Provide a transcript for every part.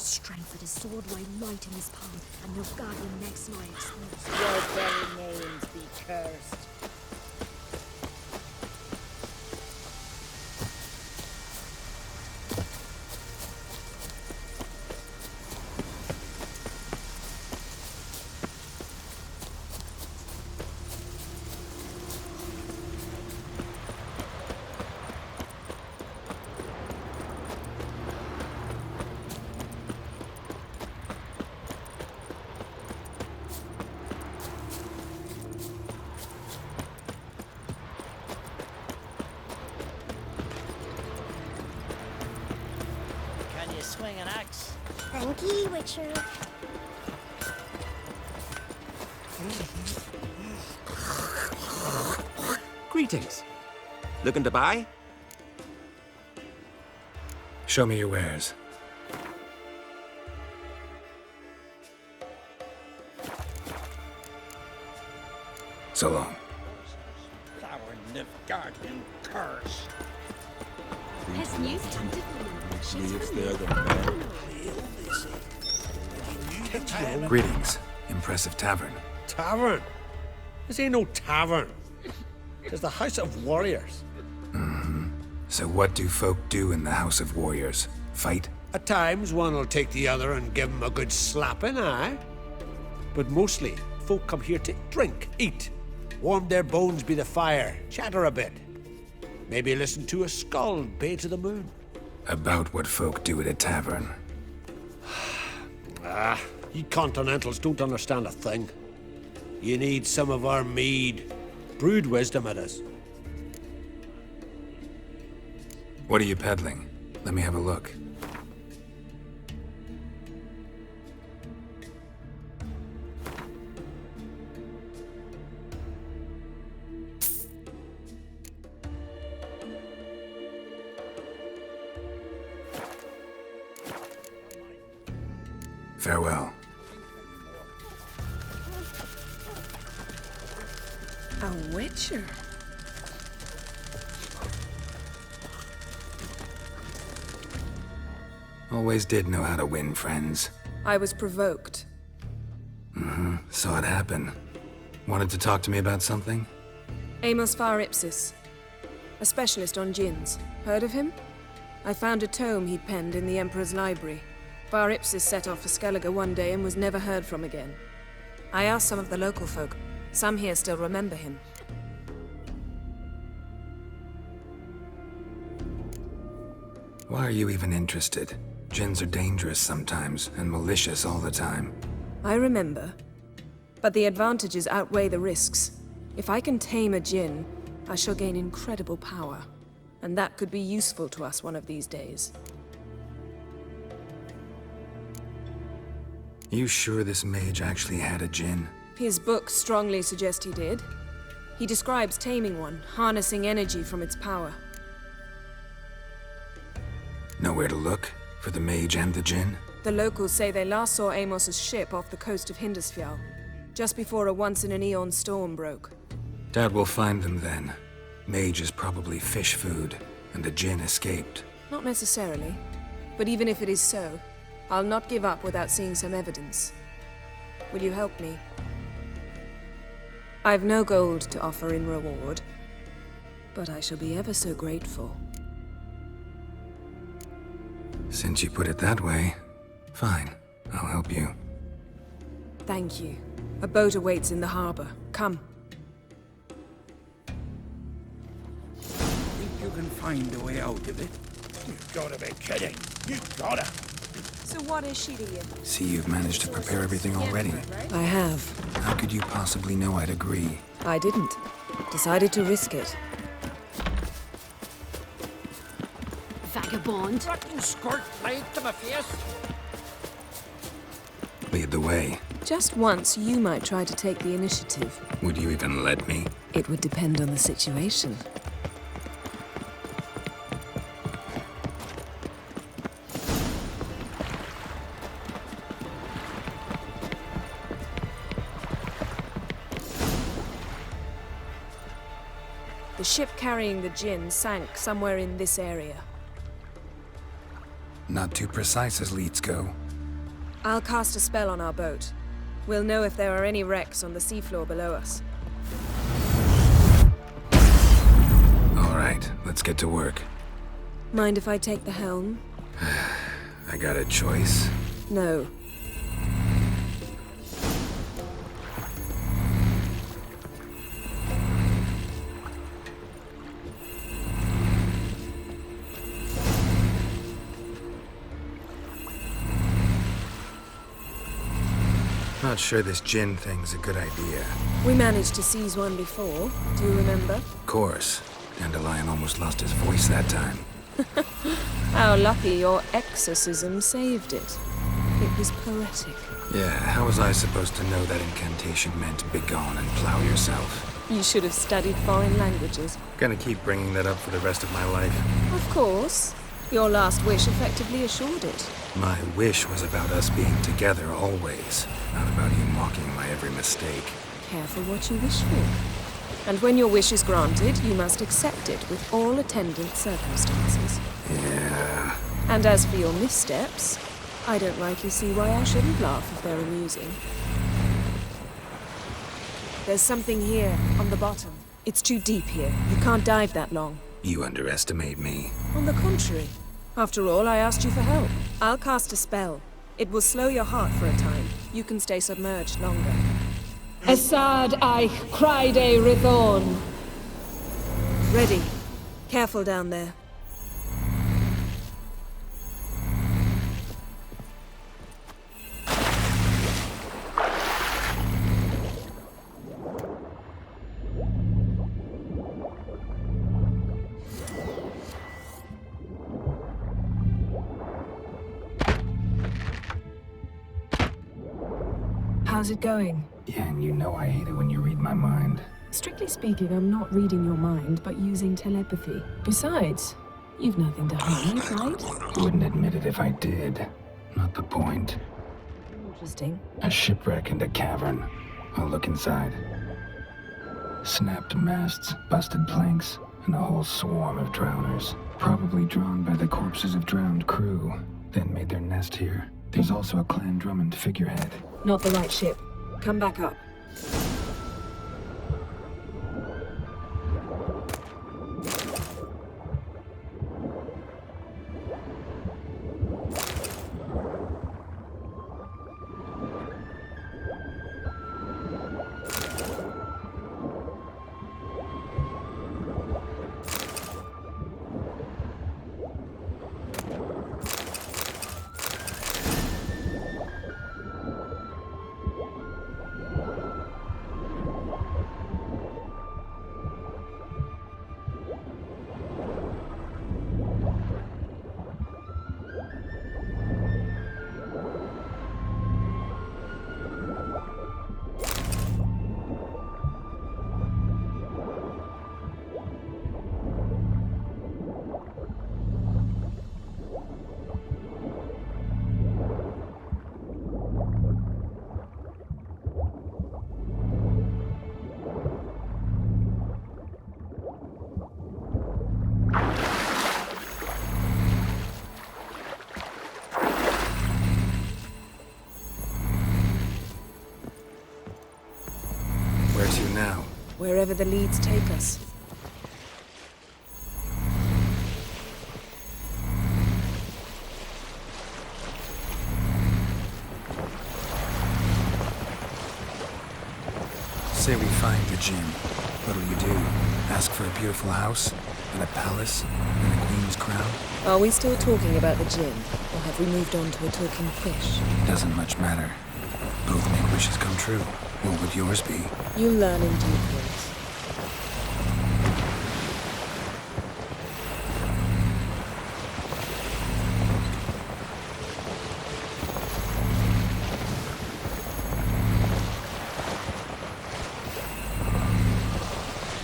strength that his sword lie light in his palm, and no guardian next lie exposed. Your very names be cursed. Swing an axe. Thank you, Witcher. Greetings. Looking to buy? Show me your wares. So long. Our Nilfgaardian curse. His news tempted Greetings. Impressive tavern. Tavern? This ain't no tavern. It's the House of Warriors. So what do folk do in the House of Warriors? Fight? At times, one will take the other and give 'em a good slapping, aye? But mostly, folk come here to drink, eat, warm their bones by the fire, chatter a bit. Maybe listen to a skald bay to the moon. About what folk do at a tavern. You continentals don't understand a thing. You need some of our mead. Brewed wisdom it is. What are you peddling? Let me have a look. Farewell. A witcher? Always did know how to win friends. I was provoked. Saw it happen. Wanted to talk to me about something? Amos Var Ipsis, a specialist on djinns. Heard of him? I found a tome he'd penned in the Emperor's library. Var Ipsis set off for Skellige one day and was never heard from again. I asked some of the local folk. Some here still remember him. Why are you even interested? Djinns are dangerous sometimes, and malicious all the time. I remember. But the advantages outweigh the risks. If I can tame a djinn, I shall gain incredible power. And that could be useful to us one of these days. You sure this mage actually had a djinn? His books strongly suggest he did. He describes taming one, harnessing energy from its power. Nowhere to look? For the mage and the djinn? The locals say they last saw Amos's ship off the coast of Hindarsfjall, just before a once-in-an-eon storm broke. Doubt we'll find them then. Mage is probably fish food, and the djinn escaped. Not necessarily. But even if it is so, I'll not give up without seeing some evidence. Will you help me? I've no gold to offer in reward, but I shall be ever so grateful. Since you put it that way, fine. I'll help you. Thank you. A boat awaits in the harbor. Come. Think you can find a way out of it? You've gotta be kidding. You gotta. So what is she to you? See, you've managed to prepare everything already. I have. How could you possibly know I'd agree? I didn't. Decided to risk it. Vagabond. Rotten skirt laid to my face. Lead the way. Just once, you might try to take the initiative. Would you even let me? It would depend on the situation. The ship carrying the djinn sank somewhere in this area. Not too precise as leads go. I'll cast a spell on our boat. We'll know if there are any wrecks on the seafloor below us. All right, let's get to work. Mind if I take the helm? I got a choice. No. Not sure this Jinn thing's a good idea. We managed to seize one before. Do you remember? Of course. Dandelion almost lost his voice that time. How lucky your exorcism saved it. It was poetic. Yeah, how was I supposed to know that incantation meant begone and plow yourself? You should have studied foreign languages. Gonna keep bringing that up for the rest of my life. Of course. Your last wish effectively assured it. My wish was about us being together always, not about you mocking my every mistake. Careful what you wish for. And when your wish is granted, you must accept it with all attendant circumstances. Yeah. And as for your missteps, I don't rightly see why I shouldn't laugh if they're amusing. There's something here, on the bottom. It's too deep here. You can't dive that long. You underestimate me. On the contrary. After all, I asked you for help. I'll cast a spell. It will slow your heart for a time. You can stay submerged longer. Assad Eich Cryde Rithorn. Ready. Careful down there. How's it going? Yeah, and you know I hate it when you read my mind. Strictly speaking, I'm not reading your mind, but using telepathy. Besides, you've nothing to hide, right? Wouldn't admit it if I did. Not the point. Interesting. A shipwreck and a cavern. I'll look inside. Snapped masts, busted planks, and a whole swarm of drowners. Probably drawn by the corpses of drowned crew, then made their nest here. There's also a Clan Drummond figurehead. Not the right ship. Come back up. Wherever the leads take us. Say we find the Jinn. What'll you do? Ask for a beautiful house? And a palace? And a queen's crown? Are we still talking about the Jinn? Or have we moved on to a talking fish? Doesn't much matter. Both make wishes come true. What would yours be? You'll learn in due course.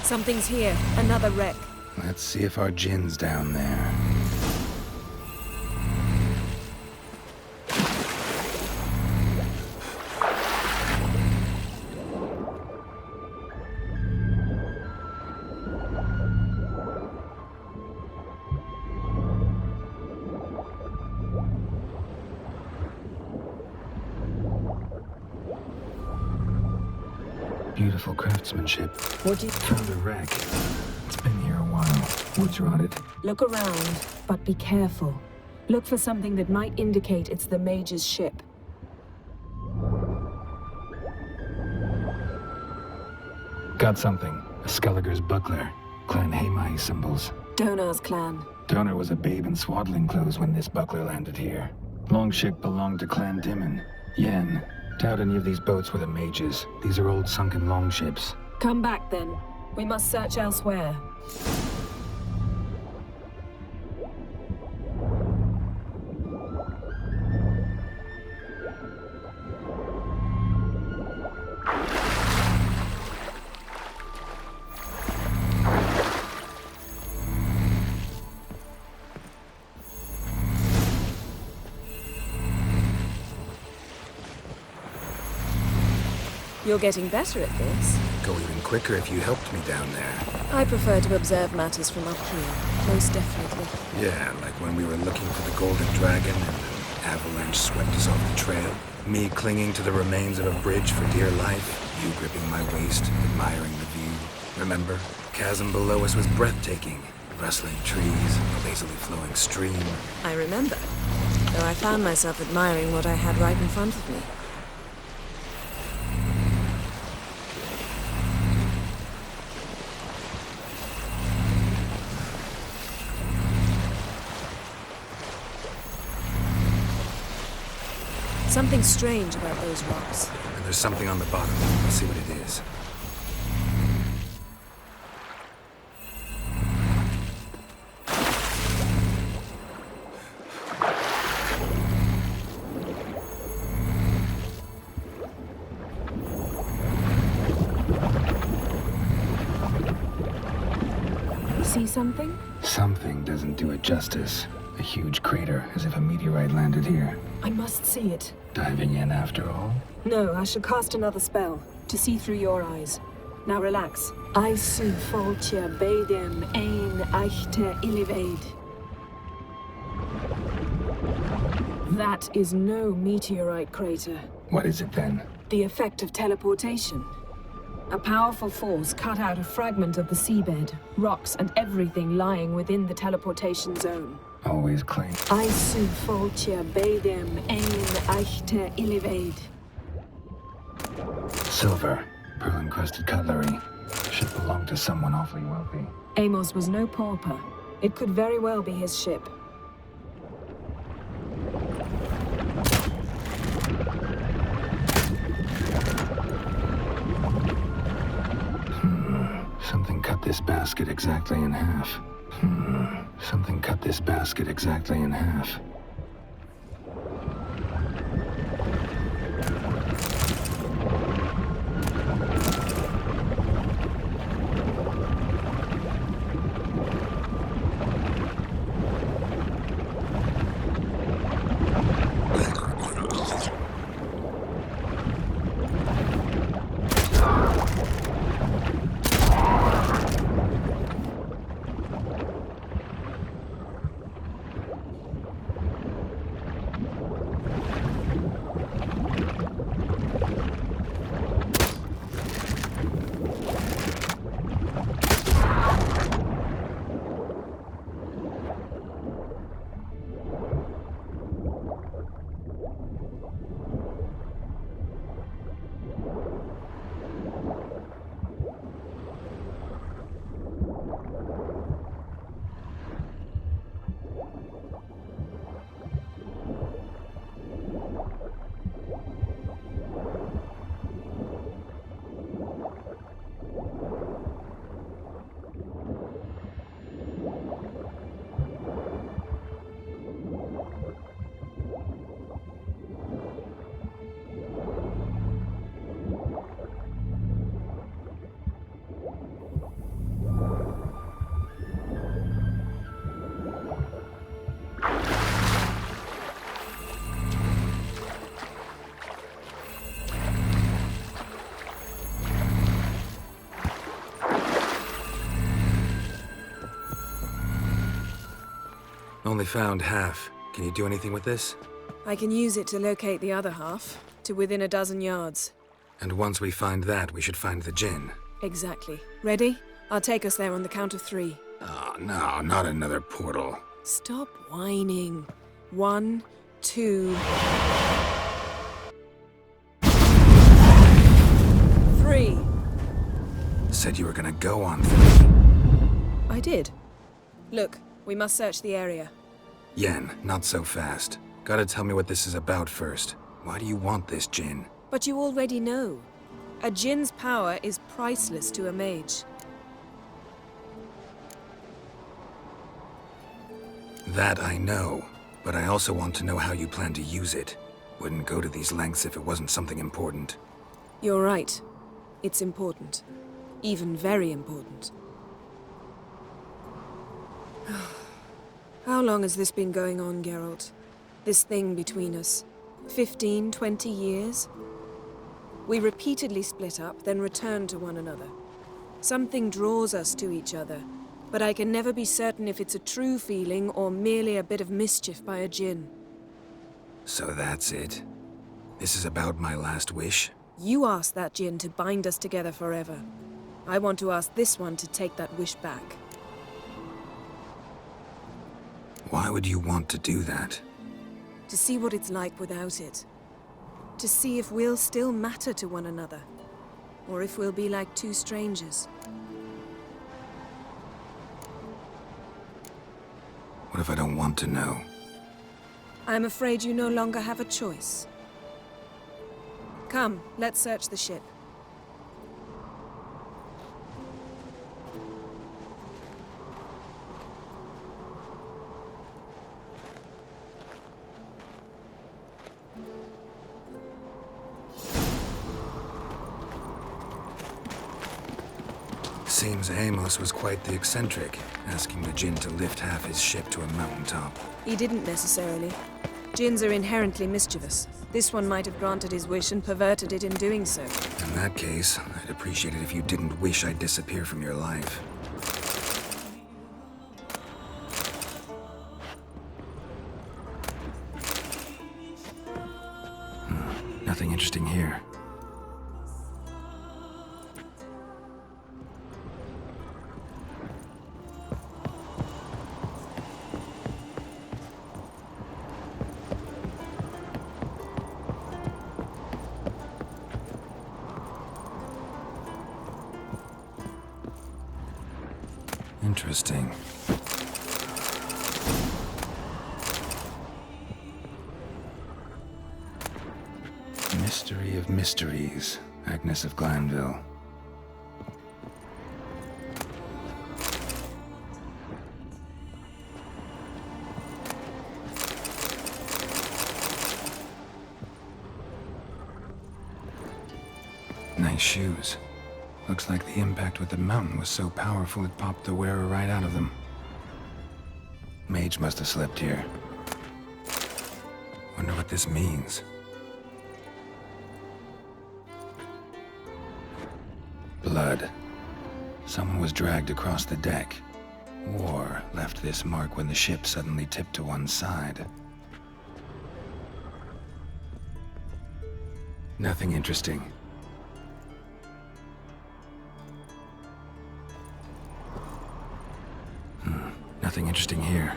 Something's here. Another wreck. Let's see if our Jinn's down there. Beautiful craftsmanship. What do you... Found a wreck. It's been here a while. Wood's rotted. Look around, but be careful. Look for something that might indicate it's the mage's ship. Got something. A Skelliger's buckler. Clan Hamai symbols. Donar's clan. Donar was a babe in swaddling clothes when this buckler landed here. Longship belonged to Clan Dimon. Yen. Doubt any of these boats were the mages. These are old sunken longships. Come back then. We must search elsewhere. You're getting better at this. Go even quicker if you helped me down there. I prefer to observe matters from up here, most definitely. Yeah, like when we were looking for the Golden Dragon and an avalanche swept us off the trail. Me clinging to the remains of a bridge for dear life. You gripping my waist, admiring the view. Remember? Chasm below us was breathtaking. Rustling trees, a lazily flowing stream. I remember, though I found myself admiring what I had right in front of me. Something strange about those rocks. And there's something on the bottom. Let's see what it is. You see something? Something doesn't do it justice. A huge crater, as if a meteorite landed here. I must see it. Diving in after all? No, I should cast another spell, to see through your eyes. Now relax. I su foltje bedem ein echte illivaid. That is no meteorite crater. What is it then? The effect of teleportation. A powerful force cut out a fragment of the seabed, rocks and everything lying within the teleportation zone. Always claim. I su foltje bedem ein echte illivaid. Silver, pearl-encrusted cutlery. Should belong to someone awfully wealthy. Amos was no pauper. It could very well be his ship. Something cut this basket exactly in half. Something cut this basket exactly in half. Only found half. Can you do anything with this? I can use it to locate the other half, to within a dozen yards. And once we find that, we should find the Jinn. Exactly. Ready? I'll take us there on the count of 3. Oh, no, not another portal. Stop whining. 1, 2... 3. Said you were gonna go on 3. I did. Look, we must search the area. Yen, not so fast. Gotta tell me what this is about first. Why do you want this Jinn? But you already know. A Jinn's power is priceless to a mage. That I know, but I also want to know how you plan to use it. Wouldn't go to these lengths if it wasn't something important. You're right. It's important. Even very important. How long has this been going on, Geralt? This thing between us? 15, 20 years? We repeatedly split up, then returned to one another. Something draws us to each other, but I can never be certain if it's a true feeling or merely a bit of mischief by a Jinn. So that's it? This is about my last wish? You asked that Jinn to bind us together forever. I want to ask this one to take that wish back. Why would you want to do that? To see what it's like without it. To see if we'll still matter to one another. Or if we'll be like two strangers. What if I don't want to know? I'm afraid you no longer have a choice. Come, let's search the ship. Seems Amos was quite the eccentric, asking the Jinn to lift half his ship to a mountaintop. He didn't necessarily. Jinns are inherently mischievous. This one might have granted his wish and perverted it in doing so. In that case, I'd appreciate it if you didn't wish I'd disappear from your life. Nothing interesting here. Interesting. Mystery of Mysteries, Agnes of Glanville. Nice shoes. Looks like the impact with the mountain was so powerful it popped the wearer right out of them. Mage must have slept here. Wonder what this means. Blood. Someone was dragged across the deck. War left this mark when the ship suddenly tipped to one side. Nothing interesting. Nothing interesting here.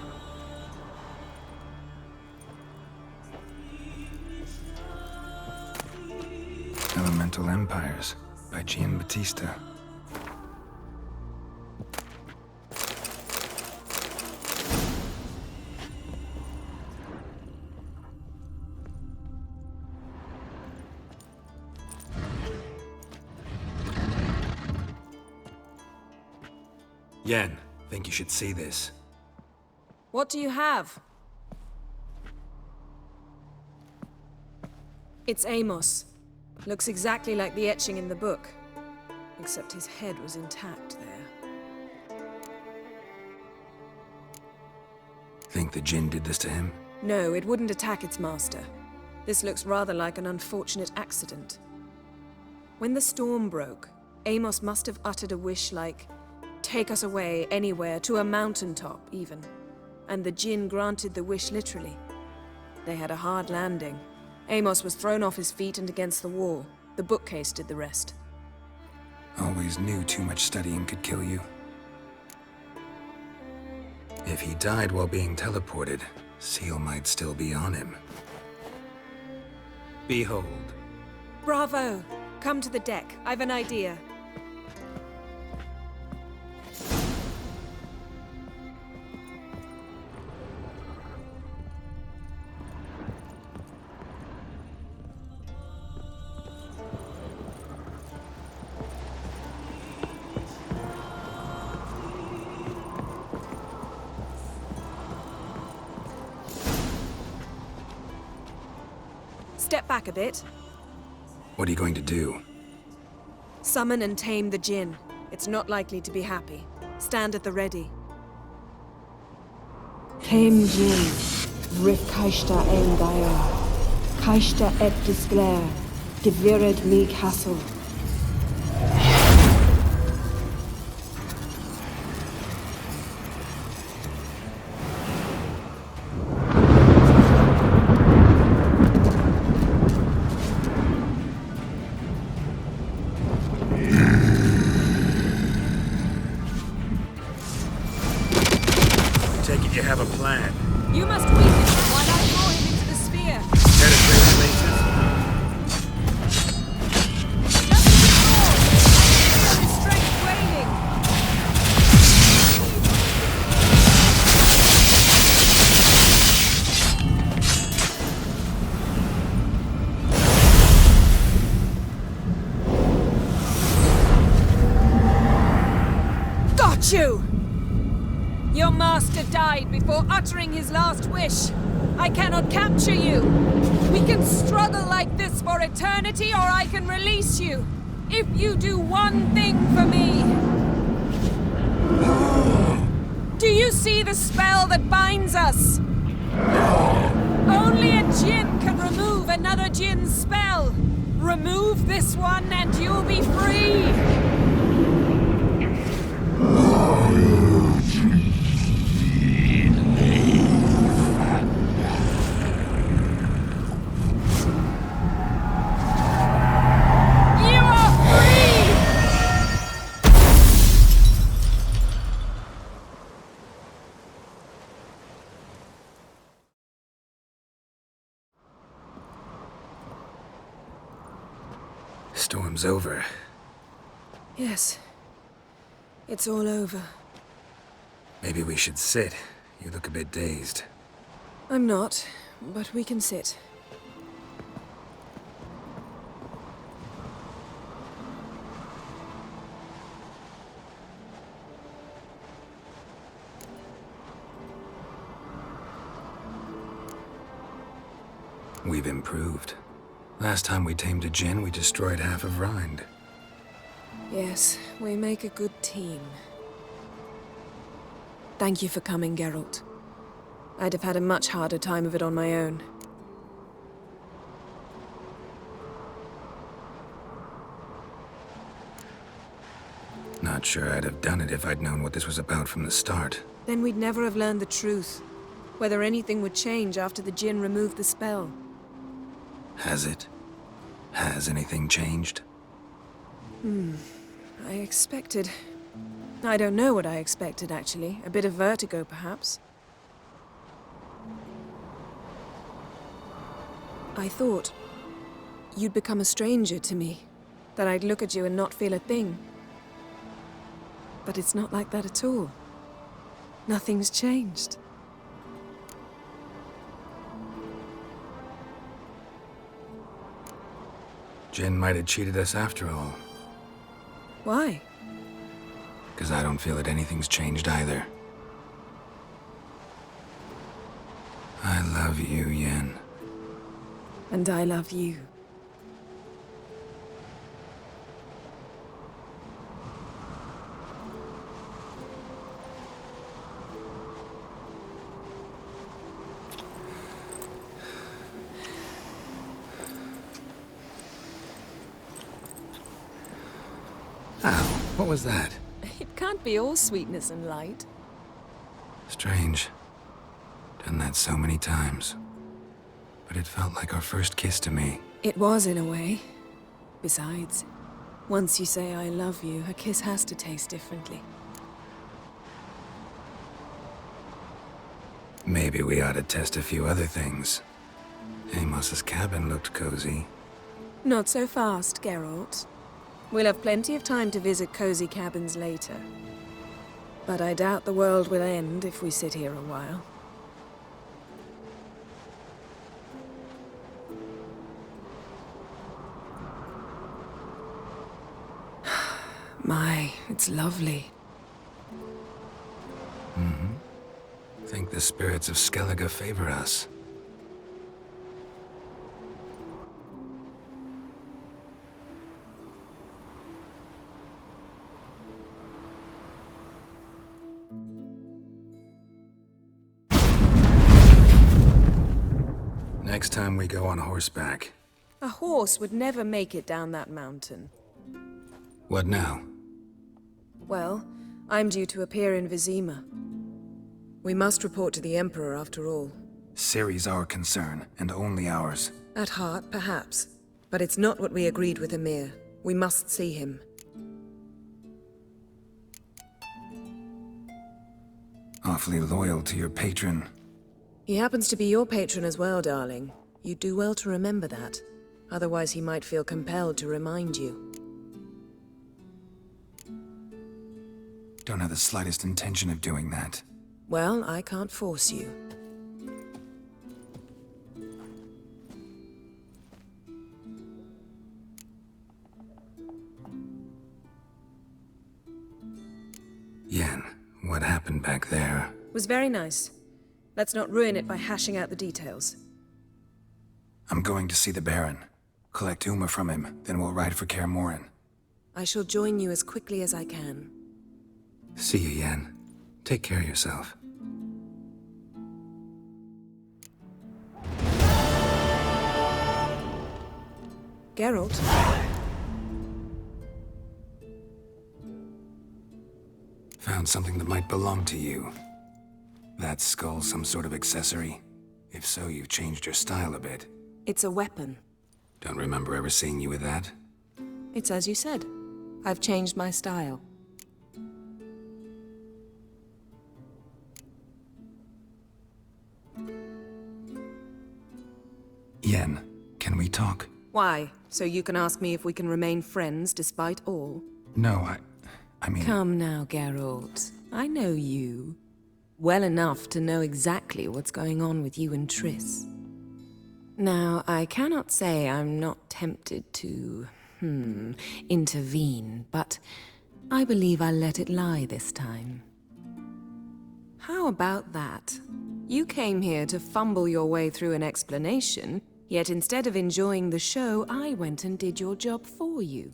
Elemental Empires by Giambattista. Yen, think you should see this. What do you have? It's Amos. Looks exactly like the etching in the book. Except his head was intact there. Think the Jinn did this to him? No, it wouldn't attack its master. This looks rather like an unfortunate accident. When the storm broke, Amos must have uttered a wish like, "Take us away, anywhere, to a mountaintop, even." And the Jinn granted the wish literally. They had a hard landing. Amos was thrown off his feet and against the wall. The bookcase did the rest. Always knew too much studying could kill you. If he died while being teleported, Seal might still be on him. Behold. Bravo! Come to the deck. I've an idea. Step back a bit. What are you going to do? Summon and tame the Jinn. It's not likely to be happy. Stand at the ready. Tame Jinn, Rif Kaishta Engaya, Kaishta et Disglair, Devired me Castle. Take it you have a plan. You must weaken him while I throw him into the sphere. Penetrate places. Just before, his strength waning. Got you! Your master died before uttering his last wish. I cannot capture you. We can struggle like this for eternity, or I can release you. If you do one thing for me. Do you see the spell that binds us? Only a Jinn can remove another Jinn's spell. Remove this one and you'll be free. Storm's over. Yes. It's all over. Maybe we should sit. You look a bit dazed. I'm not, but we can sit. We've improved. Last time we tamed a Jinn, we destroyed half of Rind. Yes, we make a good team. Thank you for coming, Geralt. I'd have had a much harder time of it on my own. Not sure I'd have done it if I'd known what this was about from the start. Then we'd never have learned the truth. Whether anything would change after the Jinn removed the spell. Has it? Has anything changed? I expected... I don't know what I expected, actually. A bit of vertigo, perhaps. I thought you'd become a stranger to me. That I'd look at you and not feel a thing. But it's not like that at all. Nothing's changed. Jinn might have cheated us after all. Why? Because I don't feel that anything's changed either. I love you, Yen. And I love you. Ow, what was that? It can't be all sweetness and light. Strange. Done that so many times. But it felt like our first kiss to me. It was, in a way. Besides, once you say I love you, a kiss has to taste differently. Maybe we ought to test a few other things. Amos's cabin looked cozy. Not so fast, Geralt. We'll have plenty of time to visit cozy cabins later. But I doubt the world will end if we sit here a while. My, it's lovely. Think the spirits of Skellige favor us. Next time we go on horseback. A horse would never make it down that mountain. What now? Well, I'm due to appear in Vizima. We must report to the Emperor after all. Ciri's our concern, and only ours. At heart, perhaps. But it's not what we agreed with Emir. We must see him. Awfully loyal to your patron. He happens to be your patron as well, darling. You do well to remember that. Otherwise he might feel compelled to remind you. Don't have the slightest intention of doing that. Well, I can't force you. Yen, what happened back there? Was very nice. Let's not ruin it by hashing out the details. I'm going to see the Baron. Collect Uma from him, then we'll ride for Kaer Morhen. I shall join you as quickly as I can. See you, Yen. Take care of yourself. Geralt? Found something that might belong to you. That skull some sort of accessory? If so, you've changed your style a bit. It's a weapon. Don't remember ever seeing you with that. It's as you said. I've changed my style. Yen, can we talk? Why? So you can ask me if we can remain friends despite all? No, I mean... Come now, Geralt. I know you. Well enough to know exactly what's going on with you and Triss. Now, I cannot say I'm not tempted to, intervene, but I believe I'll let it lie this time. How about that? You came here to fumble your way through an explanation, yet instead of enjoying the show, I went and did your job for you.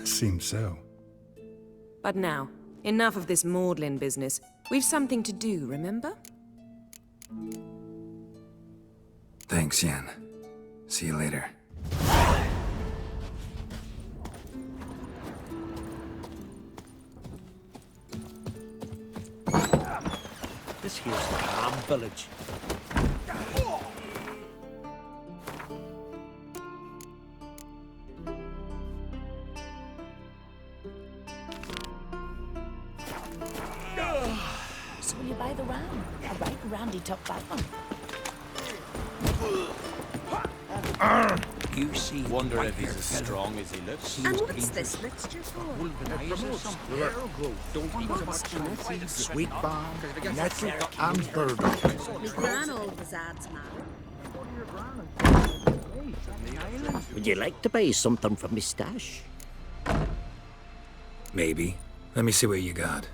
Seems so. But now, enough of this maudlin business. We've something to do, remember? Thanks, Yen. See you later. This here's the Calm Village. So will you buy the ram? A right randy top that one. You see, Wonder if he's as strong as he looks. And what's this mixture for? Sweet balm, nettle, and burdock. Me gran old was ads man. Would you like to buy something from me stash? Maybe. Let me see what you got.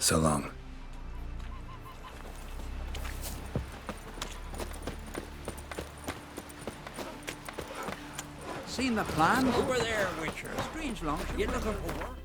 So long. Seen the plan? Over there, Witcher. Strange long. You looking for work?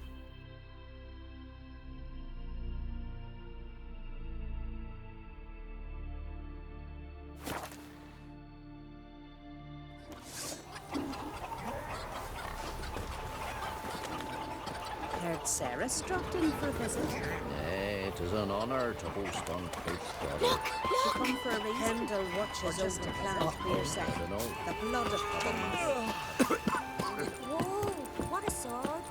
Heard Sarah dropped in for a visit. Nay, it is an honour to host on Kate's daughter. Look! She come for a reason. Pendle watches us to plant for yourself. The blood of kings. Whoa! What a sword!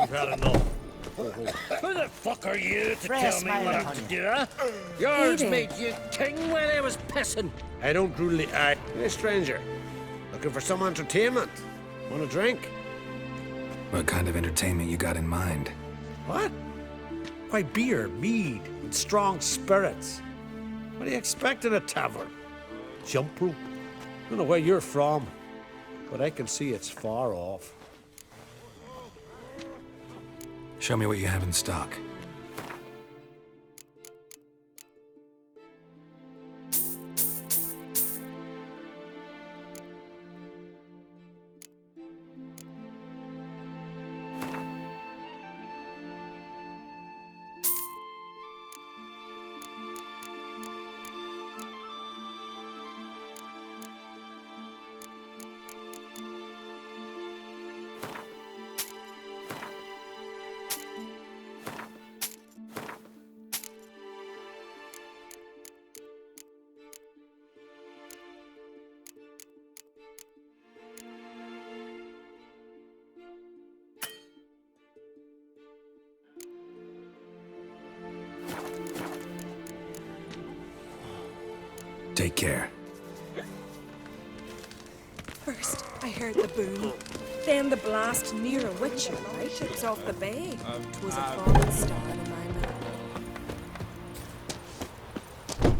You've had enough. Who the fuck are you to tell me what I'm to do, huh? Yours made you king when I was pissing. I don't rule the eye. Hey, stranger. Looking for some entertainment? Want a drink? What kind of entertainment you got in mind? What? Why, beer, mead, and strong spirits. What do you expect in a tavern? Jump rope? I don't know where you're from, but I can see it's far off. Show me what you have in stock. Take care. First, I heard the boom. Then the blast near a witcher, right? It was off the bay. It was a falling star in my map.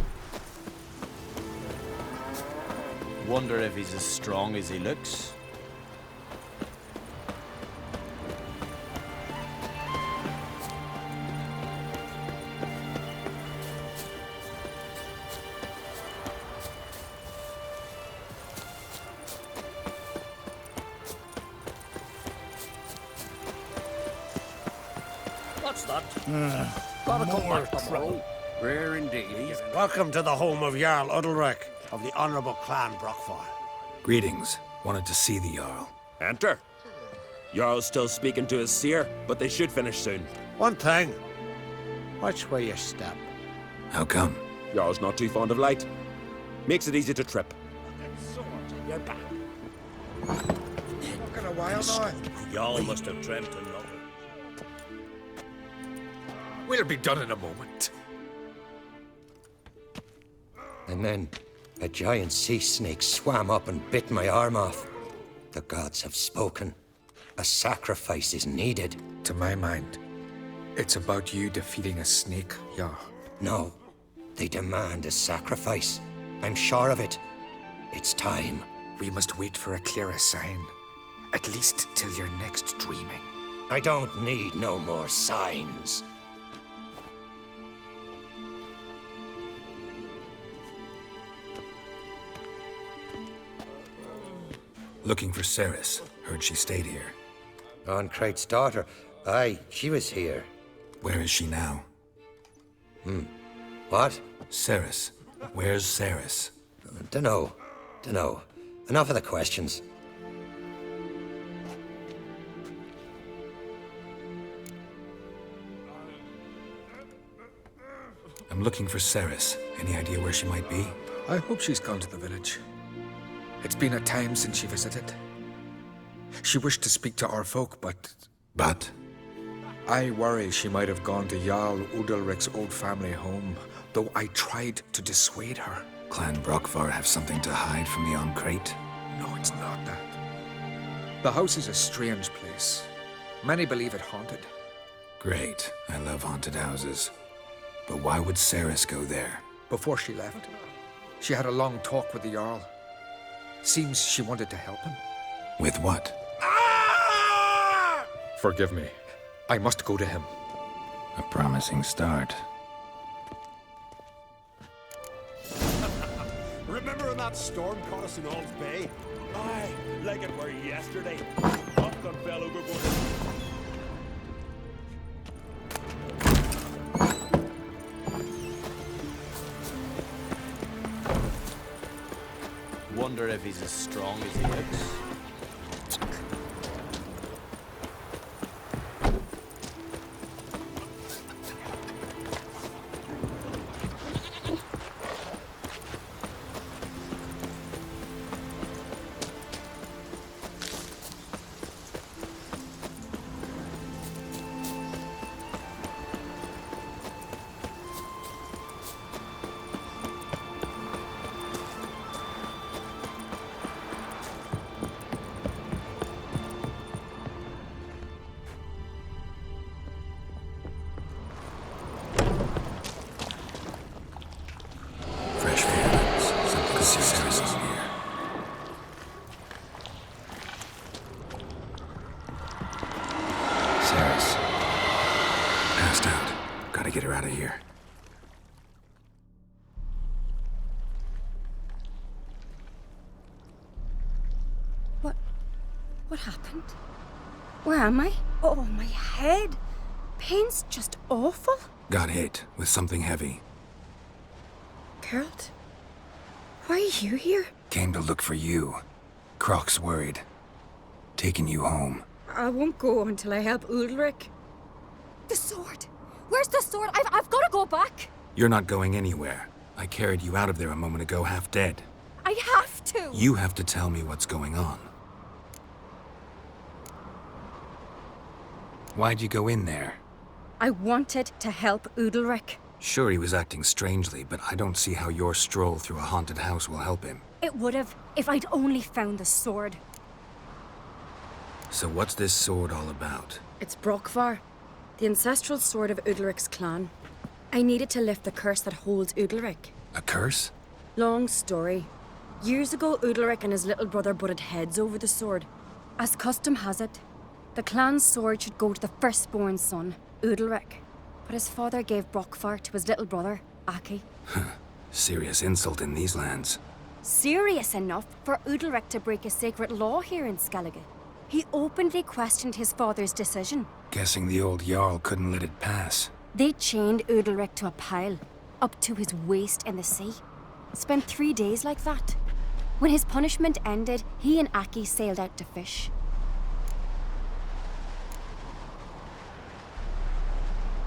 Wonder if he's as strong as he looks. What's that? Gotta come back tomorrow. Rare indeed. Welcome to the home of Jarl Udalric of the Honourable Clan Brockfire. Greetings. Wanted to see the Jarl. Enter. Jarl's still speaking to his seer, but they should finish soon. One thing. Watch where you step. How come? Jarl's not too fond of light. Makes it easy to trip. Swords in your back. Fucking a while now. Y'all must have dreamt of nothing. We'll be done in a moment. And then a giant sea snake swam up and bit my arm off. The gods have spoken. A sacrifice is needed. To my mind, it's about you defeating a snake, yeah. No, they demand a sacrifice. I'm sure of it. It's time. We must wait for a clearer sign. At least till your next dreaming. I don't need no more signs. Looking for Ceres. Heard she stayed here. Onkrate's daughter. Aye, she was here. Where is she now? What? Ceres. Where's Ceres? Dunno. Enough of the questions. I'm looking for Ceres. Any idea where she might be? I hope she's gone to the village. It's been a time since she visited. She wished to speak to our folk, but... But? I worry she might have gone to Jarl Udalric's old family home, though I tried to dissuade her. Clan Brockfar have something to hide from the Onkrate? No, it's not that. The house is a strange place. Many believe it haunted. Great. I love haunted houses. But why would Ceres go there? Before she left, she had a long talk with the Jarl. Seems she wanted to help him. With what? Forgive me. I must go to him. A promising start. Remember when that storm caught us in All's Bay? Aye, like it were yesterday. Often fell overboard. Wonder if he's as strong as he looks. Get her out of here. What happened? Where am I? Oh, my head. Pain's just awful. Got hit with something heavy. Geralt? Why are you here? Came to look for you. Croc's worried. Taking you home. I won't go until I help Udalric. The sword! Where's the sword? I've got to go back! You're not going anywhere. I carried you out of there a moment ago half dead. I have to! You have to tell me what's going on. Why'd you go in there? I wanted to help Udalric. Sure, he was acting strangely, but I don't see how your stroll through a haunted house will help him. It would have, if I'd only found the sword. So what's this sword all about? It's Brokvar, the ancestral sword of Udalric's clan. I needed to lift the curse that holds Udalric. A curse? Long story. Years ago, Udalric and his little brother butted heads over the sword. As custom has it, the clan's sword should go to the firstborn son, Udalric. But his father gave Brokvar to his little brother, Aki. Serious insult in these lands. Serious enough for Udalric to break a sacred law here in Skellige. He openly questioned his father's decision. Guessing the old Jarl couldn't let it pass. They chained Udalric to a pile, up to his waist in the sea. Spent 3 days like that. When his punishment ended, he and Aki sailed out to fish.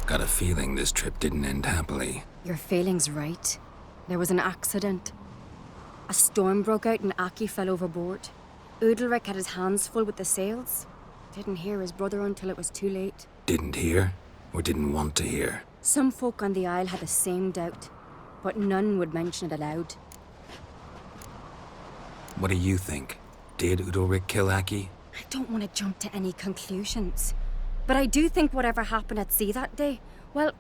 Got a feeling this trip didn't end happily. Your feeling's right. There was an accident. A storm broke out and Aki fell overboard. Udalric had his hands full with the sails. Didn't hear his brother until it was too late. Didn't hear? Or didn't want to hear? Some folk on the Isle had the same doubt, but none would mention it aloud. What do you think? Did Udalric kill Aki? I don't want to jump to any conclusions. But I do think whatever happened at sea that day, well,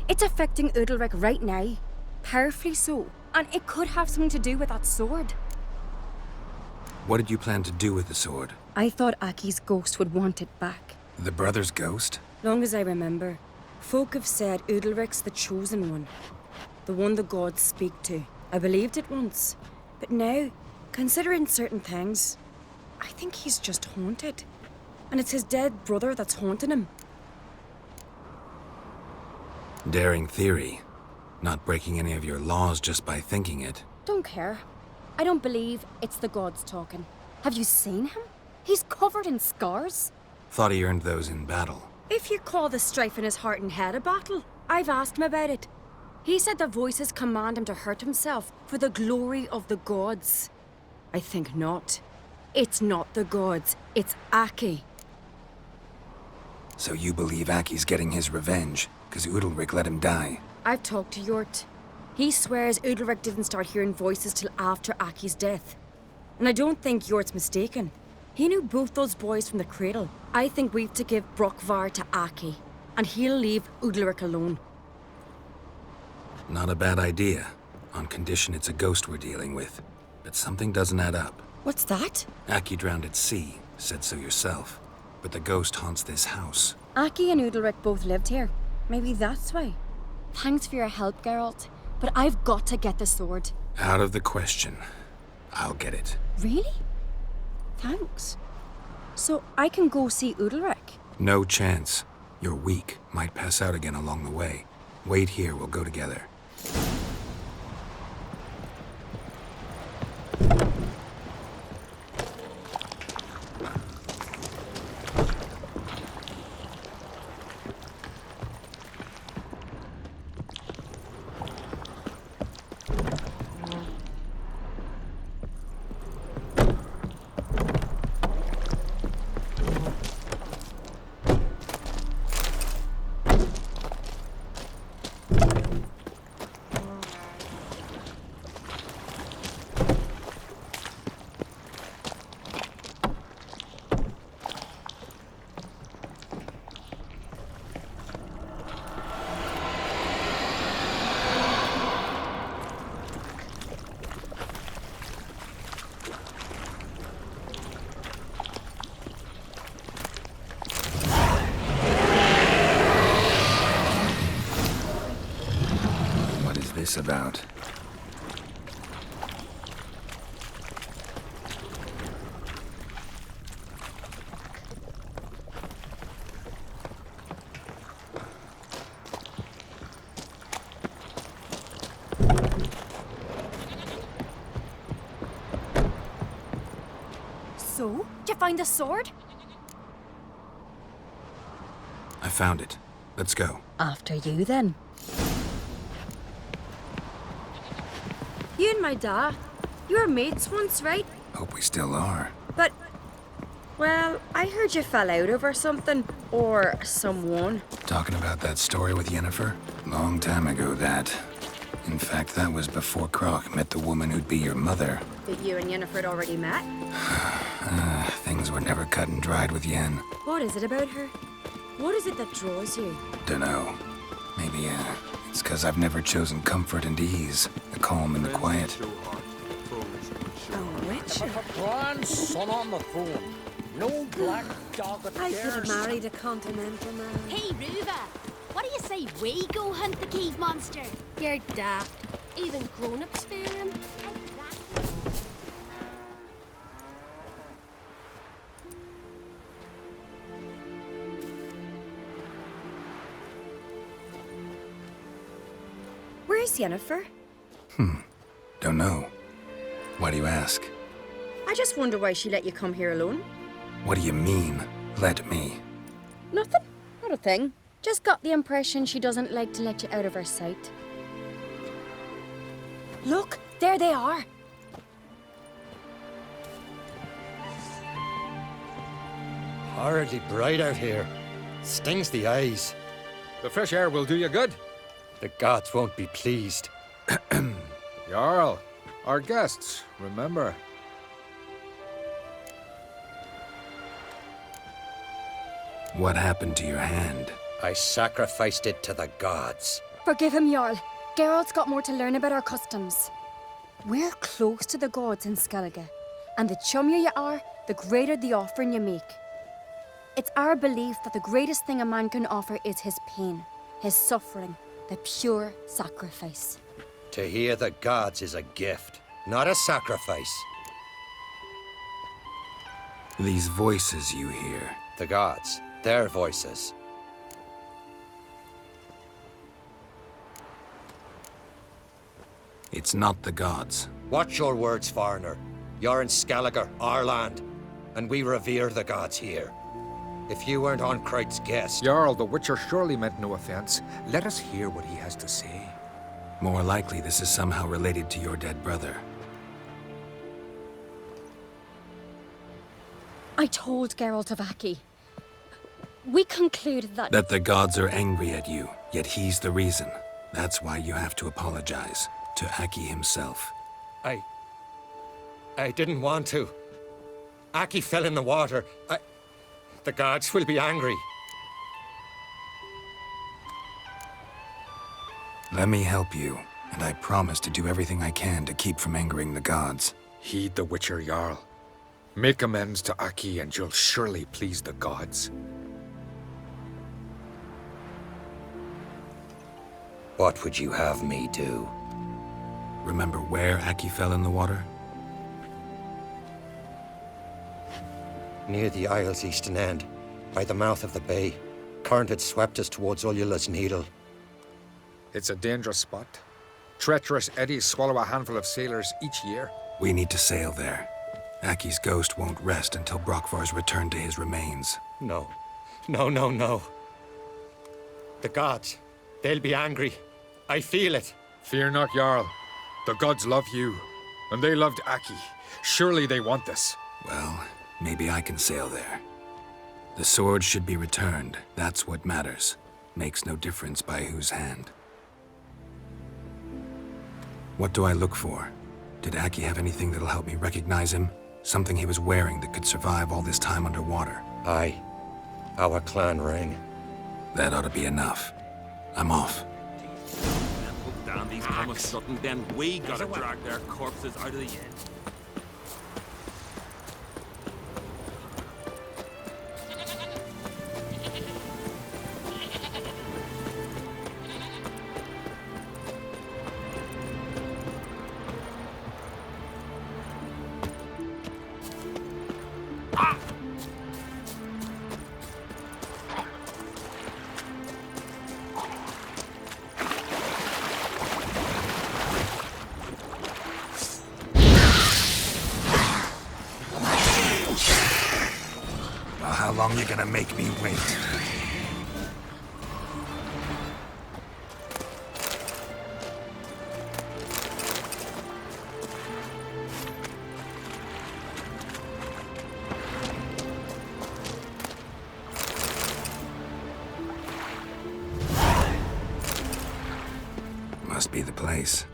it's affecting Udalric right now. Powerfully so. And it could have something to do with that sword. What did you plan to do with the sword? I thought Aki's ghost would want it back. The brother's ghost? Long as I remember, folk have said Udalric's the chosen one. The one the gods speak to. I believed it once. But now, considering certain things, I think he's just haunted. And it's his dead brother that's haunting him. Daring theory. Not breaking any of your laws just by thinking it. Don't care. I don't believe it's the gods talking. Have you seen him? He's covered in scars. Thought he earned those in battle. If you call the strife in his heart and head a battle, I've asked him about it. He said the voices command him to hurt himself for the glory of the gods. I think not. It's not the gods, it's Aki. So you believe Aki's getting his revenge, because Udalric let him die? I've talked to Yort. He swears Udalric didn't start hearing voices till after Aki's death. And I don't think Jort's mistaken. He knew both those boys from the cradle. I think we've to give Brokvar to Aki, and he'll leave Udalric alone. Not a bad idea, on condition it's a ghost we're dealing with. But something doesn't add up. What's that? Aki drowned at sea, said so yourself. But the ghost haunts this house. Aki and Udalric both lived here. Maybe that's why. Thanks for your help, Geralt. But I've got to get the sword. Out of the question. I'll get it. Really? Thanks. So I can go see Udalric? No chance. You're weak. Might pass out again along the way. Wait here, we'll go together. About. So, did you find the sword? I found it. Let's go. After you, then. You and my dad, you were mates once, right? Hope we still are. But, well, I heard you fell out over something, or someone. Talking about that story with Yennefer? Long time ago, that. In fact, that was before Croc met the woman who'd be your mother. That you and Yennefer had already met? Things were never cut and dried with Yen. What is it about her? What is it that draws you? Dunno. Maybe, it's because I've never chosen comfort and ease, the calm and the quiet. A witch? Grandson on the phone. No black dog at I could have married a continental man. Hey, Ruva! What do you say we go hunt the cave monster? You're daft. Even grown-ups fear him. Where's Yennefer? Don't know. Why do you ask? I just wonder why she let you come here alone. What do you mean, let me? Nothing. Not a thing. Just got the impression she doesn't like to let you out of her sight. Look, there they are. Horridly bright out here. Stings the eyes. The fresh air will do you good. The gods won't be pleased. Jarl, our guests, remember. What happened to your hand? I sacrificed it to the gods. Forgive him, Jarl. Geralt's got more to learn about our customs. We're close to the gods in Skellige, and the chummier you are, the greater the offering you make. It's our belief that the greatest thing a man can offer is his pain, his suffering, the pure sacrifice. To hear the gods is a gift, not a sacrifice. These voices you hear. The gods, their voices. It's not the gods. Watch your words, foreigner. You're in Skellige, our land, and we revere the gods here. If you weren't Onkreit's guest... Jarl, the Witcher surely meant no offense. Let us hear what he has to say. More likely this is somehow related to your dead brother. I told Geralt of Aki. We concluded that... That the gods are angry at you, yet he's the reason. That's why you have to apologize. To Aki himself. I didn't want to. Aki fell in the water. The gods will be angry. Let me help you, and I promise to do everything I can to keep from angering the gods. Heed the Witcher Jarl. Make amends to Aki and you'll surely please the gods. What would you have me do? Remember where Aki fell in the water? Near the Isle's eastern end, by the mouth of the bay. Current had swept us towards Ullula's Needle. It's a dangerous spot. Treacherous eddies swallow a handful of sailors each year. We need to sail there. Aki's ghost won't rest until Brokvar's returned to his remains. No. No. The gods, they'll be angry. I feel it. Fear not, Jarl. The gods love you, and they loved Aki. Surely they want this. Well, maybe I can sail there. The sword should be returned. That's what matters. Makes no difference by whose hand. What do I look for? Did Aki have anything that'll help me recognize him? Something he was wearing that could survive all this time underwater? Aye. Our clan ring. That ought to be enough. I'm off. Damn, these coming sudden, then we gotta drag their corpses out of the inn. How long you gonna make me wait? Must be the place.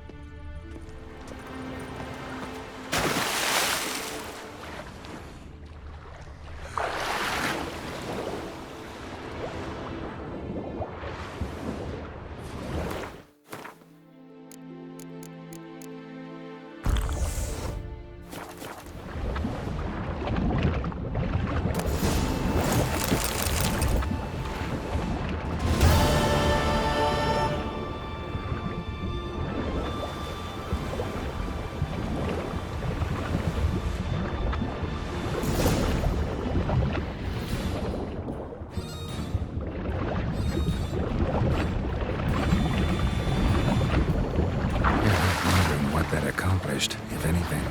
That accomplished, if anything.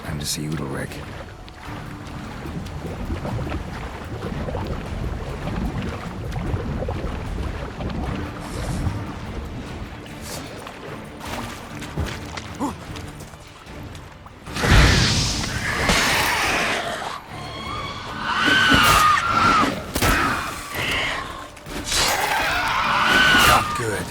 Time to see Udalric. Not good.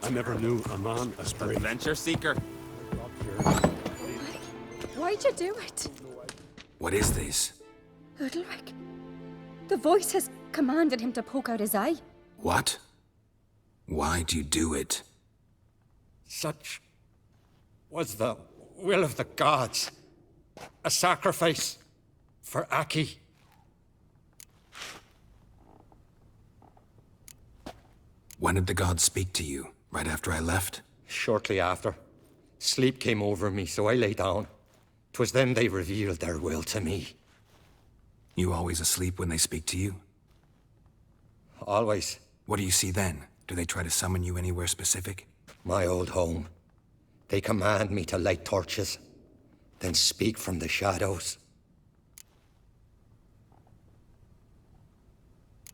I never knew a man as brave. Adventure seeker. Why'd you do it? What is this? Udalric. The voice has commanded him to poke out his eye. What? Why'd you do it? Such was the will of the gods. A sacrifice for Aki. When did the gods speak to you? Right after I left? Shortly after. Sleep came over me, so I lay down. 'Twas then they revealed their will to me. You always asleep when they speak to you? Always. What do you see then? Do they try to summon you anywhere specific? My old home. They command me to light torches, then speak from the shadows.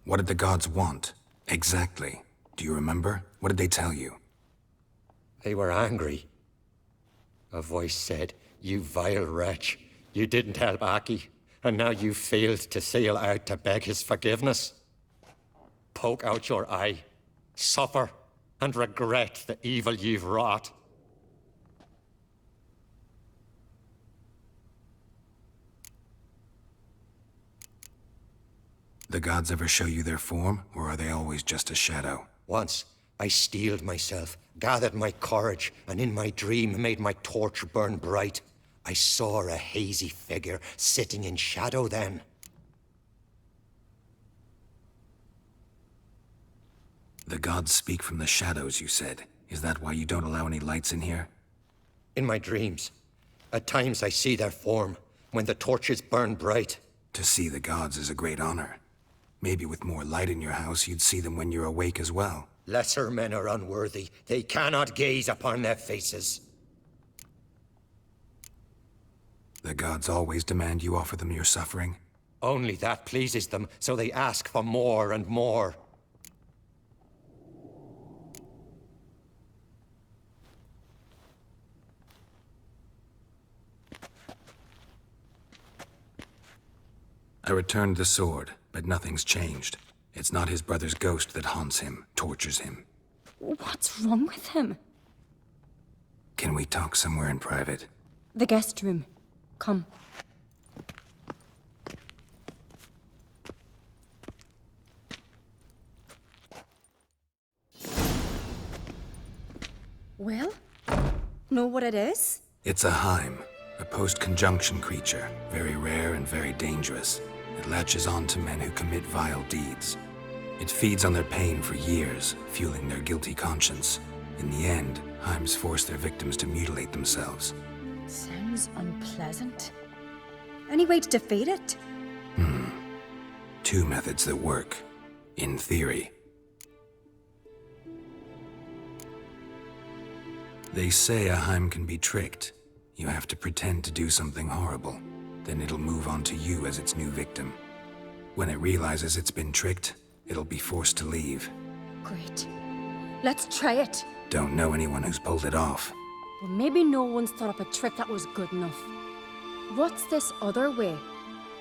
What did the gods want? Exactly. Do you remember? What did they tell you? They were angry. A voice said, "You vile wretch, you didn't help Aki, and now you failed to sail out to beg his forgiveness. Poke out your eye, suffer, and regret the evil you've wrought." The gods ever show you their form, or are they always just a shadow? Once, I steeled myself, gathered my courage, and in my dream made my torch burn bright. I saw a hazy figure sitting in shadow then. The gods speak from the shadows, you said. Is that why you don't allow any lights in here? In my dreams. At times I see their form, when the torches burn bright. To see the gods is a great honor. Maybe with more light in your house, you'd see them when you're awake as well. Lesser men are unworthy. They cannot gaze upon their faces. The gods always demand you offer them your suffering? Only that pleases them, so they ask for more and more. I returned the sword, but nothing's changed. It's not his brother's ghost that haunts him, tortures him. What's wrong with him? Can we talk somewhere in private? The guest room. Come. Well? Know what it is? It's a Heim, a post-conjunction creature, very rare and very dangerous. It latches on to men who commit vile deeds. It feeds on their pain for years, fueling their guilty conscience. In the end, Heims force their victims to mutilate themselves. Sounds unpleasant. Any way to defeat it? Two methods that work. In theory. They say a Heim can be tricked. You have to pretend to do something horrible. Then it'll move on to you as its new victim. When it realizes it's been tricked, it'll be forced to leave. Great. Let's try it. Don't know anyone who's pulled it off. Well, maybe no one's thought up a trick that was good enough. What's this other way?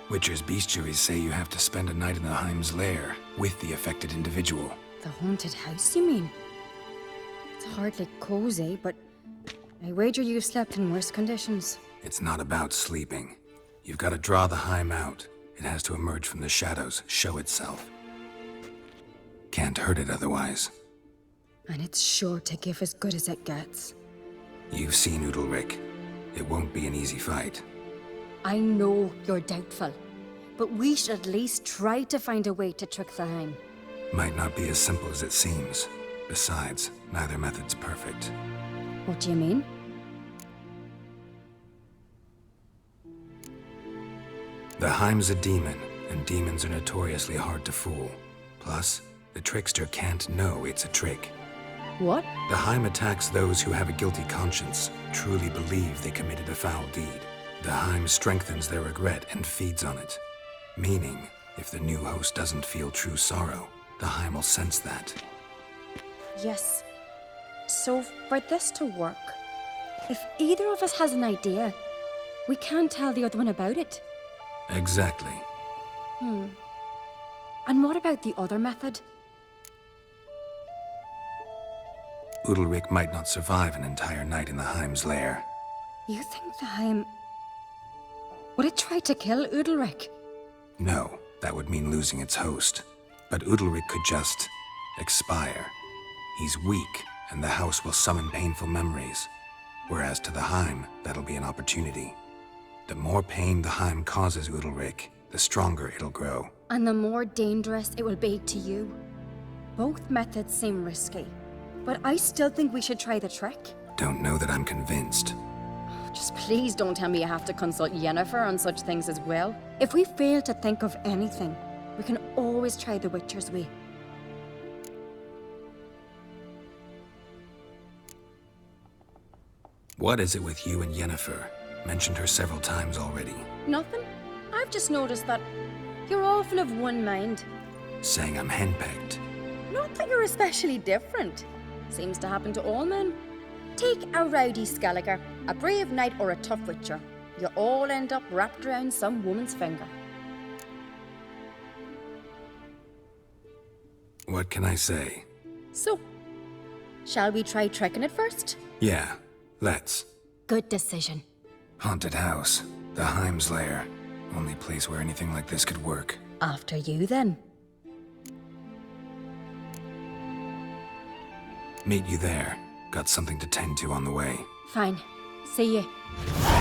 Witcher's bestiaries say you have to spend a night in the Heim's lair with the affected individual. The haunted house, you mean? It's hardly cozy, but I wager you've slept in worse conditions. It's not about sleeping. You've got to draw the Heim out. It has to emerge from the shadows, show itself. Can't hurt it otherwise. And it's sure to give as good as it gets. You've seen Udalryk. It won't be an easy fight. I know you're doubtful, but we should at least try to find a way to trick the Heim. Might not be as simple as it seems. Besides, neither method's perfect. What do you mean? The Heim's a demon, and demons are notoriously hard to fool. Plus, the trickster can't know it's a trick. What? The Heim attacks those who have a guilty conscience, truly believe they committed a foul deed. The Heim strengthens their regret and feeds on it. Meaning, if the new host doesn't feel true sorrow, the Heim will sense that. Yes. So, for this to work, if either of us has an idea, we can't tell the other one about it. Exactly. And what about the other method? Udalryk might not survive an entire night in the Heim's lair. You think the Heim... Would it try to kill Udalryk? No, that would mean losing its host. But Udalryk could just... expire. He's weak, and the house will summon painful memories. Whereas to the Heim, that'll be an opportunity. The more pain the Heim causes Udalryk, the stronger it'll grow. And the more dangerous it will be to you. Both methods seem risky, but I still think we should try the trick. Don't know that I'm convinced. Just please don't tell me you have to consult Yennefer on such things as well. If we fail to think of anything, we can always try the Witcher's way. What is it with you and Yennefer? Mentioned her several times already. Nothing. I've just noticed that you're awful of one mind. Saying I'm henpecked. Not that you're especially different. Seems to happen to all men. Take a rowdy Skelliger, a brave knight, or a tough witcher. You all end up wrapped around some woman's finger. What can I say? So, shall we try trekking it first? Yeah, let's. Good decision. Haunted house. The Heim's lair. Only place where anything like this could work. After you, then. Meet you there. Got something to tend to on the way. Fine. See you.